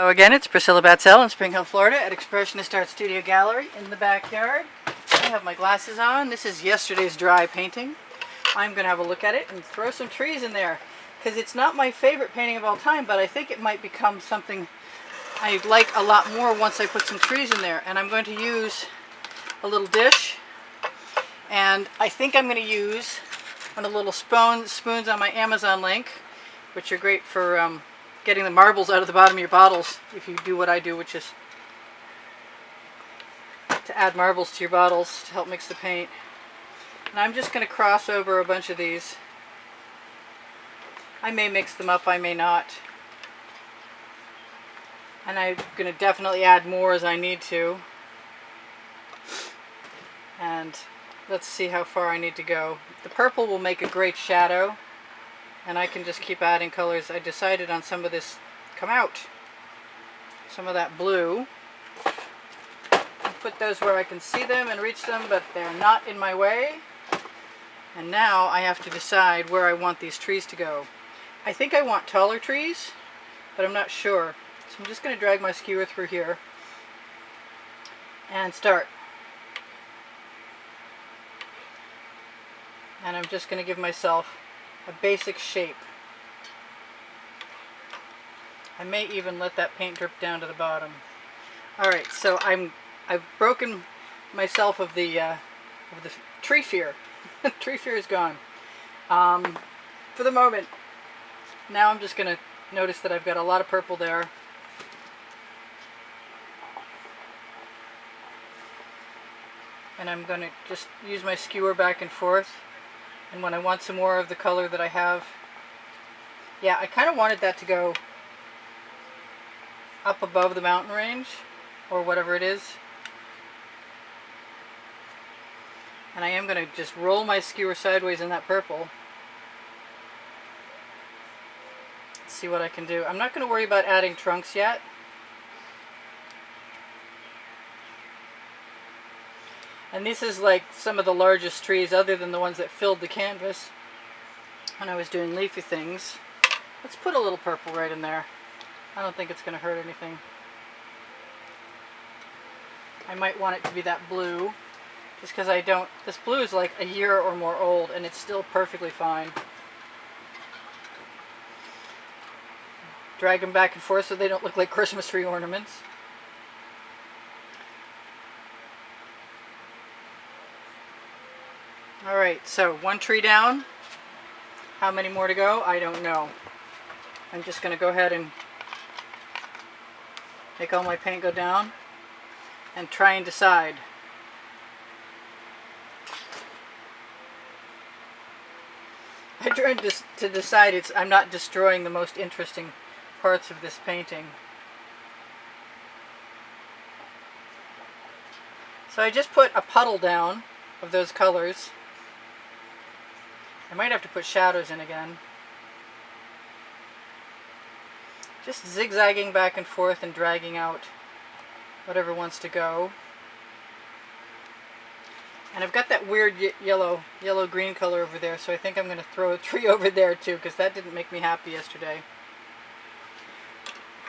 So again, it's Priscilla Batzell in Spring Hill, Florida at Expressionist Art Studio Gallery in the backyard. I have my glasses on. This is yesterday's dry painting. I'm going to have a look at it and throw some trees in there because it's not my favorite painting of all time, but I think it might become something I like a lot more once I put some trees in there. And I'm going to use a little dish, and I think I'm going to use one of the little spoons on my Amazon link, which are great for getting the marbles out of the bottom of your bottles if you do what I do, which is to add marbles to your bottles to help mix the paint. And I'm just going to cross over a bunch of these. I may mix them up, I may not. And I'm going to definitely add more as I need to. And let's see how far I need to go. The purple will make a great shadow, and I can just keep adding colors. I decided on some of this come out. Some of that blue. I'll put those where I can see them and reach them, but they're not in my way. And now I have to decide where I want these trees to go. I think I want taller trees, but I'm not sure. So I'm just going to drag my skewer through here and start. And I'm just going to give myself a basic shape. I may even let that paint drip down to the bottom. Alright, so I've broken myself of the tree fear. Tree fear is gone. For the moment. Now I'm just going to notice that I've got a lot of purple there. And I'm going to just use my skewer back and forth. And when I want some more of the color that I have, yeah, I kind of wanted that to go up above the mountain range, or whatever it is. And I am going to just roll my skewer sideways in that purple. Let's see what I can do. I'm not going to worry about adding trunks yet. And this is like some of the largest trees other than the ones that filled the canvas when I was doing leafy things. Let's put a little purple right in there. I don't think it's going to hurt anything. I might want it to be that blue, just because I don't... This blue is like a year or more old and it's still perfectly fine. Drag them back and forth so they don't look like Christmas tree ornaments. Alright, so one tree down. How many more to go? I don't know. I'm just going to go ahead and make all my paint go down and try and decide. I tried to decide I'm not destroying the most interesting parts of this painting. So I just put a puddle down of those colors. I might have to put shadows in again. Just zigzagging back and forth and dragging out whatever wants to go. And I've got that weird yellow-green color over there, so I think I'm going to throw a tree over there too, because that didn't make me happy yesterday.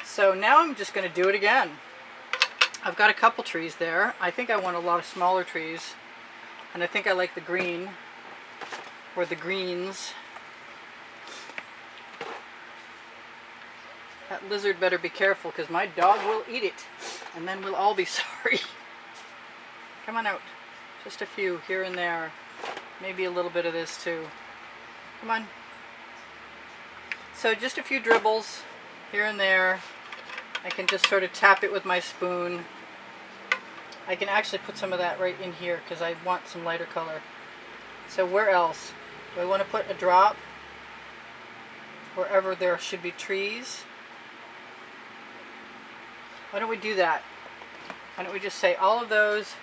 So now I'm just going to do it again. I've got a couple trees there. I think I want a lot of smaller trees, and I think I like the green. Or the greens. That lizard better be careful because my dog will eat it and then we'll all be sorry. Come on out. Just a few here and there. Maybe a little bit of this too. Come on. So just a few dribbles here and there. I can just sort of tap it with my spoon. I can actually put some of that right in here because I want some lighter color. So where else? Do I want to put a drop wherever there should be trees? Why don't we do that? Why don't we just say all of those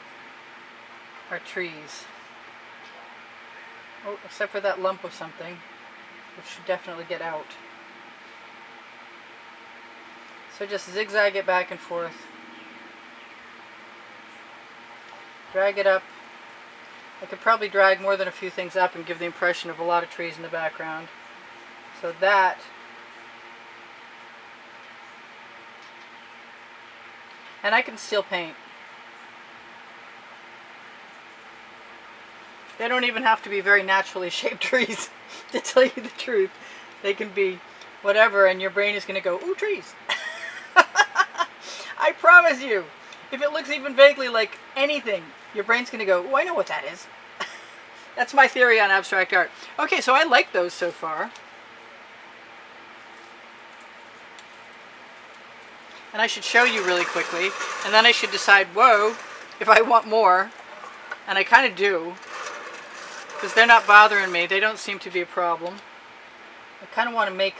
are trees? Oh, except for that lump of something, which should definitely get out. So just zigzag it back and forth. Drag it up. I could probably drag more than a few things up and give the impression of a lot of trees in the background. So that And I can still paint. They don't even have to be very naturally shaped trees, to tell you the truth. They can be whatever, and your brain is going to go, ooh, trees. I promise you, if it looks even vaguely like anything, your brain's going to go, ooh, I know what that is. That's my theory on abstract art. Okay, so I like those so far. And I should show you really quickly, and then I should decide, whoa, if I want more. And I kind of do, because they're not bothering me. They don't seem to be a problem. I kind of want to make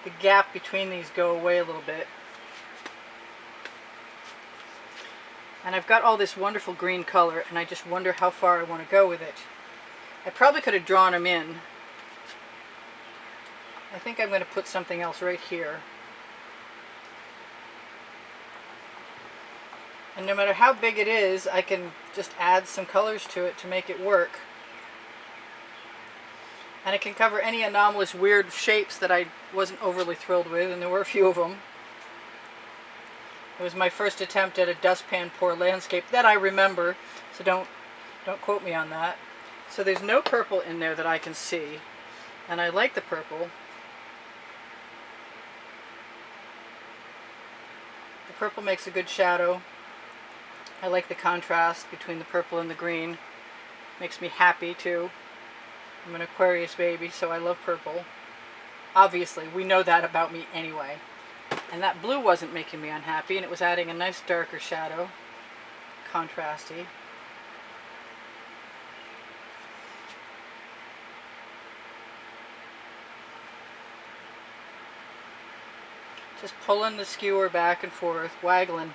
the gap between these go away a little bit. And I've got all this wonderful green color, and I just wonder how far I want to go with it. I probably could have drawn them in. I think I'm going to put something else right here. And no matter how big it is, I can just add some colors to it to make it work. And it can cover any anomalous weird shapes that I wasn't overly thrilled with, and there were a few of them. It was my first attempt at a dustpan pour landscape that I remember, so don't quote me on that. So there's no purple in there that I can see, and I like the purple. The purple makes a good shadow. I like the contrast between the purple and the green. Makes me happy too. I'm an Aquarius baby, so I love purple. Obviously, we know that about me anyway. And that blue wasn't making me unhappy, and it was adding a nice darker shadow. Contrasty. Just pulling the skewer back and forth, waggling.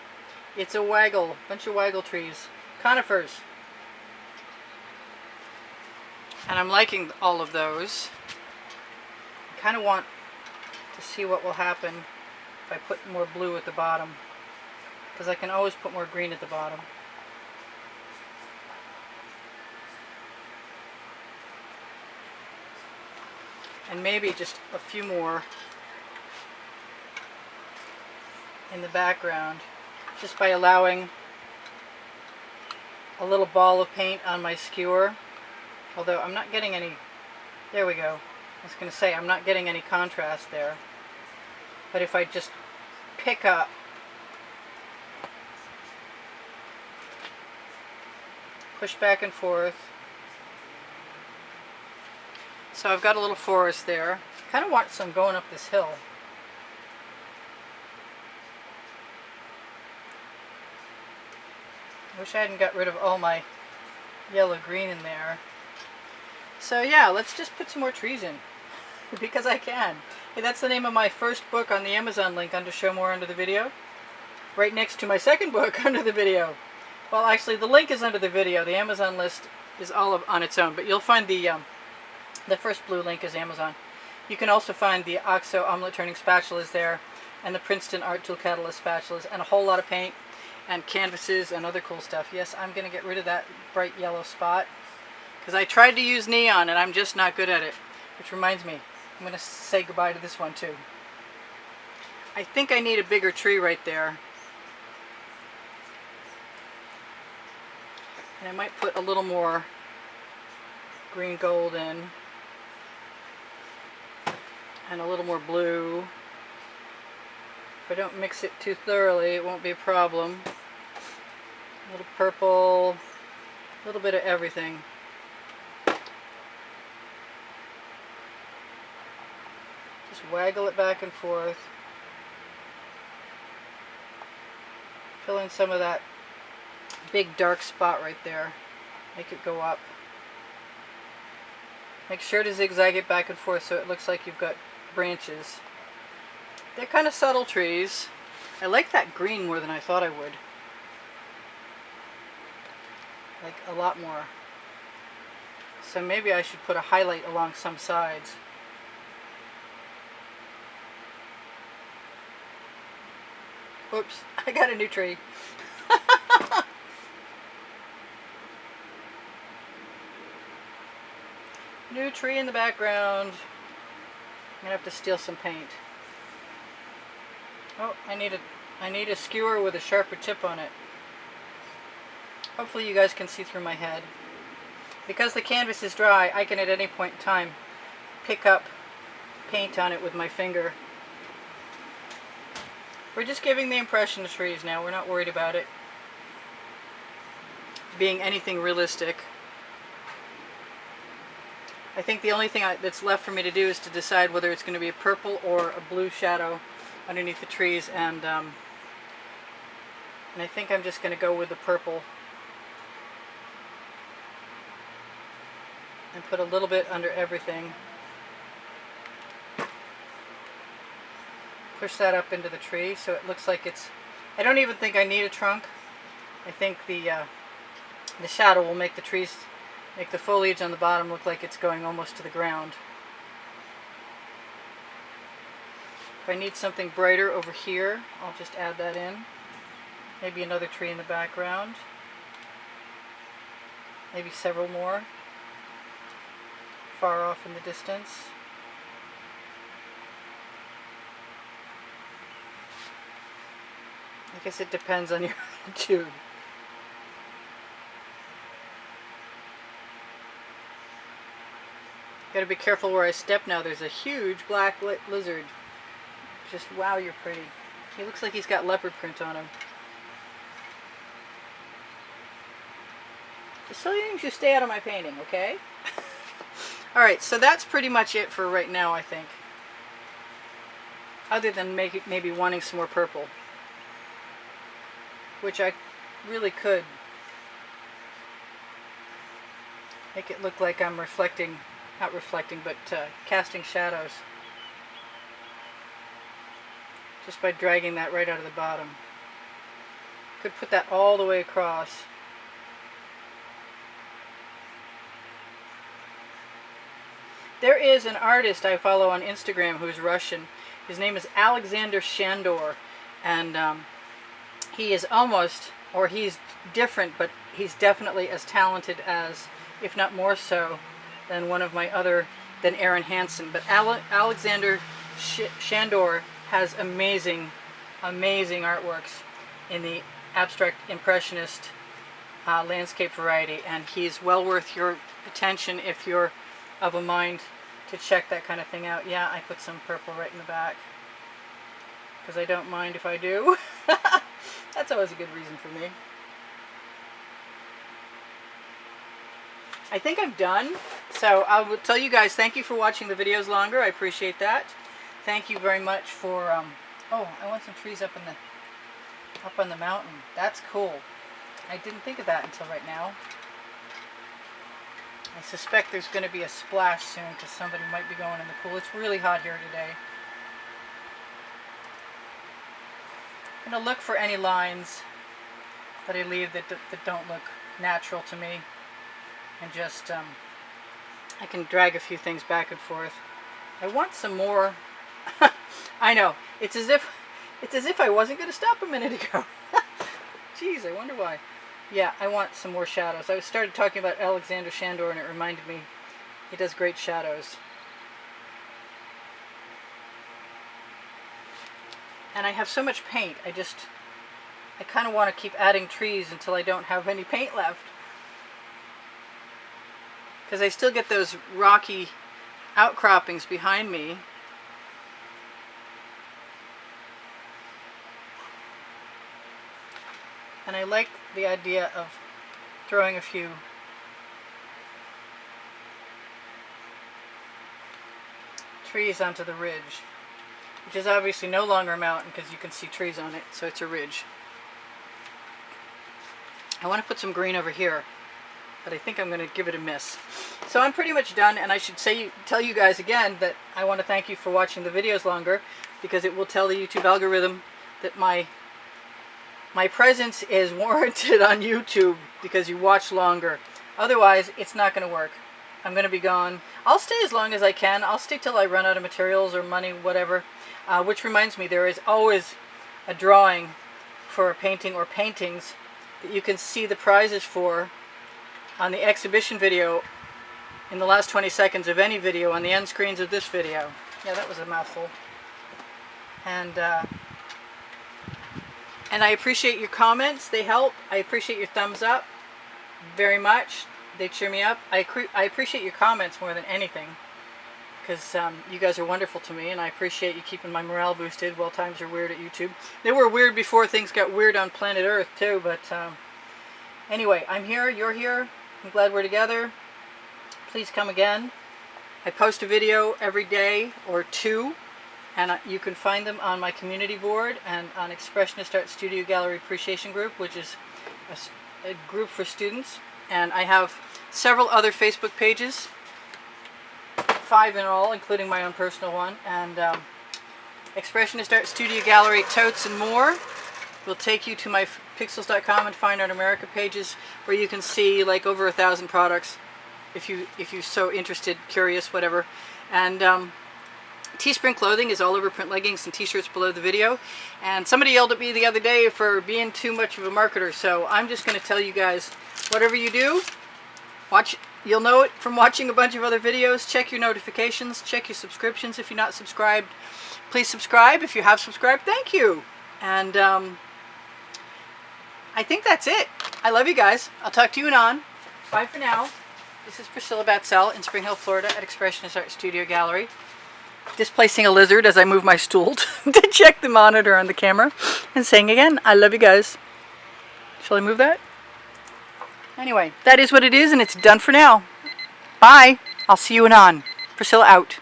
It's a waggle, bunch of waggle trees. Conifers. And I'm liking all of those. I kind of want to see what will happen if I put more blue at the bottom, because I can always put more green at the bottom. And maybe just a few more in the background, just by allowing a little ball of paint on my skewer. Although I'm not getting any, there we go. I was going to say I'm not getting any contrast there. But if I just pick up push back and forth. So I've got a little forest there. Kind of want some going up this hill. I wish I hadn't got rid of all my yellow green in there. So yeah, let's just put some more trees in, because I can. Hey, that's the name of my first book on the Amazon link under Show More under the video. Right next to my second book under the video. Well, actually, the link is under the video. The Amazon list is all on its own, but you'll find the first blue link is Amazon. You can also find the OXO omelet turning spatulas there, and the Princeton Art Tool Catalyst spatulas, and a whole lot of paint, and canvases, and other cool stuff. Yes, I'm going to get rid of that bright yellow spot, because I tried to use neon, and I'm just not good at it. Which reminds me, I'm going to say goodbye to this one, too. I think I need a bigger tree right there. And I might put a little more green gold in. And a little more blue. If I don't mix it too thoroughly, it won't be a problem. A little purple, a little bit of everything. Just waggle it back and forth. Fill in some of that big dark spot right there. Make it go up. Make sure to zigzag it back and forth so it looks like you've got branches. They're kind of subtle trees. I like that green more than I thought I would. Like a lot more. So maybe I should put a highlight along some sides. Oops, I got a new tree. New tree in the background. I'm gonna have to steal some paint. Oh, I need I need a skewer with a sharper tip on it. Hopefully you guys can see through my head. Because the canvas is dry, I can at any point in time pick up paint on it with my finger. We're just giving the impression of trees now. We're not worried about it being anything realistic. I think the only thing that's left for me to do is to decide whether it's going to be a purple or a blue shadow underneath the trees, and I think I'm just going to go with the purple and put a little bit under everything. Push that up into the tree so it looks like it's... I don't even think I need a trunk. I think the shadow will make the trees, make the foliage on the bottom look like it's going almost to the ground. If I need something brighter over here, I'll just add that in. Maybe another tree in the background. Maybe several more far off in the distance. I guess it depends on your attitude. Gotta be careful where I step now. There's a huge black lizard. Just wow, you're pretty. He looks like he's got leopard print on him. Sicilians, you stay out of my painting, okay? Alright, so that's pretty much it for right now, I think. Other than maybe wanting some more purple. Which I really could make it look like I'm reflecting, not reflecting, but casting shadows. Just by dragging that right out of the bottom. Could put that all the way across. There is an artist I follow on Instagram who's Russian. His name is Alexander Shandor, and he is almost, or he's different, but he's definitely as talented as, if not more so, than one of my other, than Aaron Hansen. But Alexander Shandor has amazing, amazing artworks in the abstract impressionist landscape variety, and he's well worth your attention if you're of a mind to check that kind of thing out. Yeah, I put some purple right in the back because I don't mind if I do. That's always a good reason for me. I think I'm done, so I will tell you guys thank you for watching the videos longer. I appreciate that. Thank you very much for oh, I want some trees up on the mountain. That's cool. I didn't think of that until right now. I suspect there's going to be a splash soon because somebody might be going in the pool. It's really hot here today. I'm going to look for any lines that I leave that don't look natural to me, and just I can drag a few things back and forth. I want some more. I know, it's as if I wasn't going to stop a minute ago. Jeez, I wonder why. Yeah, I want some more shadows. I started talking about Alexander Shandor and it reminded me he does great shadows. And I have so much paint, I kind of want to keep adding trees until I don't have any paint left. Because I still get those rocky outcroppings behind me. And I like the idea of throwing a few trees onto the ridge, which is obviously no longer a mountain because you can see trees on it, so it's a ridge. I want to put some green over here, but I think I'm going to give it a miss. So I'm pretty much done, and I should tell you guys again that I want to thank you for watching the videos longer, because it will tell the YouTube algorithm that my presence is warranted on YouTube because you watch longer. Otherwise, it's not going to work. I'm going to be gone. I'll stay as long as I can. I'll stay till I run out of materials or money, whatever. Which reminds me, there is always a drawing for a painting or paintings that you can see the prizes for on the exhibition video in the last 20 seconds of any video on the end screens of this video. Yeah, that was a mouthful. And And I appreciate your comments. They help. I appreciate your thumbs up very much. They cheer me up. I appreciate your comments more than anything, because you guys are wonderful to me, and I appreciate you keeping my morale boosted while times are weird at YouTube. They were weird before things got weird on planet Earth too, but anyway, I'm here, you're here. I'm glad we're together. Please come again. I post a video every day or two, and you can find them on my community board and on Expressionist Art Studio Gallery Appreciation Group, which is a group for students. And I have several other Facebook pages, 5 in all, including my own personal one. And Expressionist Art Studio Gallery Totes and More will take you to my pixels.com and Fine Art America pages, where you can see like over 1,000 products if you're so interested, curious, whatever. And Teespring clothing is all over print leggings and t-shirts below the video. And somebody yelled at me the other day for being too much of a marketer, so I'm just going to tell you guys, whatever you do, you'll know it from watching a bunch of other videos. Check your notifications, check your subscriptions. If you're not subscribed, please subscribe. If you have subscribed, thank you. And I think that's it. I love you guys. I'll talk to you anon. Bye for now. This is Priscilla Batzell in Spring Hill, Florida at Expressionist Art Studio Gallery. Displacing a lizard as I move my stool to check the monitor on the camera, and saying again, I love you guys. Shall I move that? Anyway, that is what it is, and it's done for now. Bye. I'll see you anon. Priscilla out.